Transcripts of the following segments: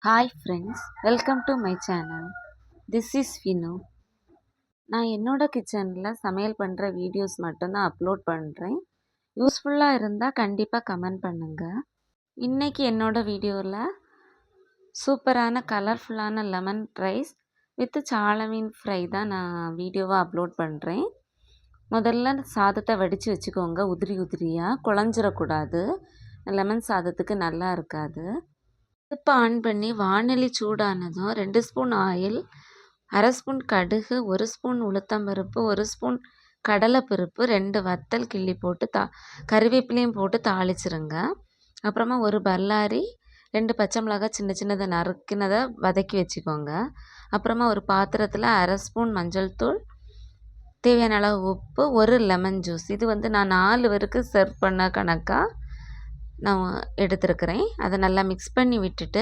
Hi friends, welcome to my channel. This is Vinu. நான் என்னோட கிச்சனில் சமையல் பண்ணுற வீடியோஸ் மட்டும்தான் அப்லோட் பண்ணுறேன். யூஸ்ஃபுல்லாக இருந்தால் கண்டிப்பாக கமெண்ட் பண்ணுங்கள். இன்றைக்கி என்னோட வீடியோவில் சூப்பரான கலர்ஃபுல்லான லெமன் ரைஸ் வித் சால மீன் ஃப்ரை தான் நான் வீடியோவாக அப்லோட் பண்ணுறேன். முதல்ல சாதத்தை வடித்து வச்சுக்கோங்க. உதிரி உதிரியாக குழஞ்சிடக்கூடாது. லெமன் சாதத்துக்கு நல்லா இருக்காது. அடுப்பை ஆன் பண்ணி வாணலி சூடானதும் 2 ஸ்பூன் ஆயில், 1/2 ஸ்பூன் கடுகு, 1 ஸ்பூன் உளுத்தம்பருப்பு, 1 ஸ்பூன் கடலைப்பருப்பு, 2 வத்தல் கிள்ளி போட்டு கறிவேப்பிலையும் போட்டு தாளிச்சிருங்க. அப்புறமா ஒரு பல்லாரி, 2 பச்சை மிளகாய் சின்ன சின்னதை நறுக்கினதை வதக்கி வச்சுக்கோங்க. அப்புறமா ஒரு பாத்திரத்தில் 1/2 ஸ்பூன் மஞ்சள் தூள், தேவையான அளவு உப்பு, 1 லெமன் ஜூஸ். இது நான் 4 பேருக்கு சர்வ் பண்ண கணக்காக நான் எடுத்துருக்கிறேன். அதை நல்லா மிக்ஸ் பண்ணி விட்டுட்டு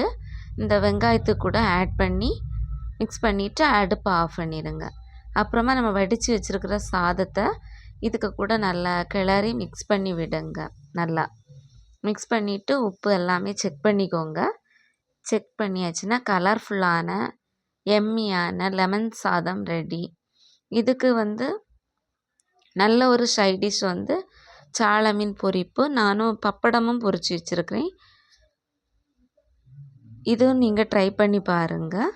இந்த வெங்காயத்து கூட ஆட் பண்ணி மிக்ஸ் பண்ணிவிட்டு அடுப்பை ஆஃப் பண்ணிடுங்க. அப்புறமா நம்ம வடித்து வச்சுருக்கிற சாதத்தை இதுக்கு கூட நல்லா கிளறி மிக்ஸ் பண்ணி விடுங்க. நல்லா மிக்ஸ் பண்ணிவிட்டு உப்பு எல்லாமே செக் பண்ணிக்கோங்க. செக் பண்ணியாச்சுன்னா கலர்ஃபுல்லான எம்மியான லெமன் சாதம் ரெடி. இதுக்கு நல்ல ஒரு சைட் டிஷ் சால மீன் பொரிப்பு. நானும் பப்படமும் பொரித்து வச்சுருக்கிறேன். இதுவும் நீங்கள் ட்ரை பண்ணி பாருங்கள்.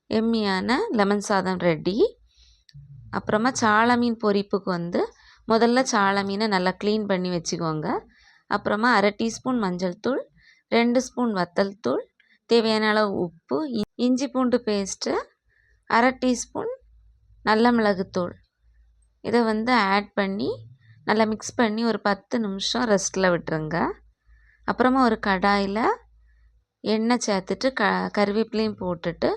எம்மியான லெமன் சாதம் ரெடி. அப்புறமா சால மீன் பொரிப்புக்கு முதல்ல சால மீனை நல்லா க்ளீன் பண்ணி வச்சுக்கோங்க. அப்புறமா 1/2 டீஸ்பூன் மஞ்சள் தூள், 2 ஸ்பூன் வத்தல் தூள், தேவையான அளவு உப்பு, இஞ்சி பூண்டு பேஸ்ட்டு, 1/2 டீஸ்பூன் நல்ல மிளகுத்தூள் இதை ஆட் பண்ணி நல்லா மிக்ஸ் பண்ணி ஒரு 10 நிமிஷம் ரெஸ்ட்டில் விட்டுருங்க. அப்புறமா ஒரு கடாயில் எண்ணெய் சேர்த்துட்டு கறிவேப்பிலையும் போட்டுட்டு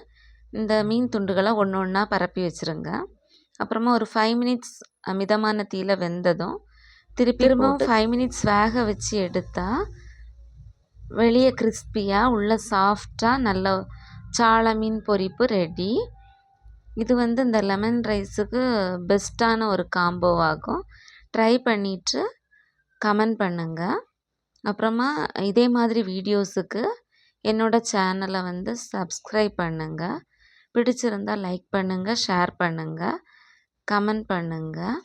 இந்த மீன் துண்டுகளை ஒன்று ஒன்றா பரப்பி வச்சுருங்க. அப்புறமா ஒரு 5 மினிட்ஸ் மிதமான தீயில வெந்ததும் திரும்பவும் 5 மினிட்ஸ் வேக வச்சு எடுத்தால் வெளியே கிறிஸ்பியாக உள்ள சாஃப்டாக நல்ல சால மீன் பொரிப்பு ரெடி. இது இந்த லெமன் ரைஸுக்கு பெஸ்ட்டான ஒரு காம்போ ஆகும். ட்ரை பண்ணிவிட்டு கமெண்ட் பண்ணுங்கள். அப்புறமா இதே மாதிரி வீடியோஸுக்கு என்னோடய சேனலை சப்ஸ்கிரைப் பண்ணுங்கள். பிடிச்சிருந்தால் லைக் பண்ணுங்கள், ஷேர் பண்ணுங்கள், கமெண்ட் பண்ணுங்கள்.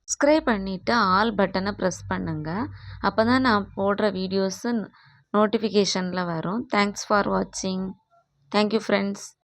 சப்ஸ்கிரைப் பண்ணிவிட்டு ஆல் பட்டனை ப்ரெஸ் பண்ணுங்கள். அப்போ தான் நான் போடுற வீடியோஸு நோட்டிஃபிகேஷனில் வரும். தேங்க்ஸ் ஃபார் வாட்சிங். Thank you friends.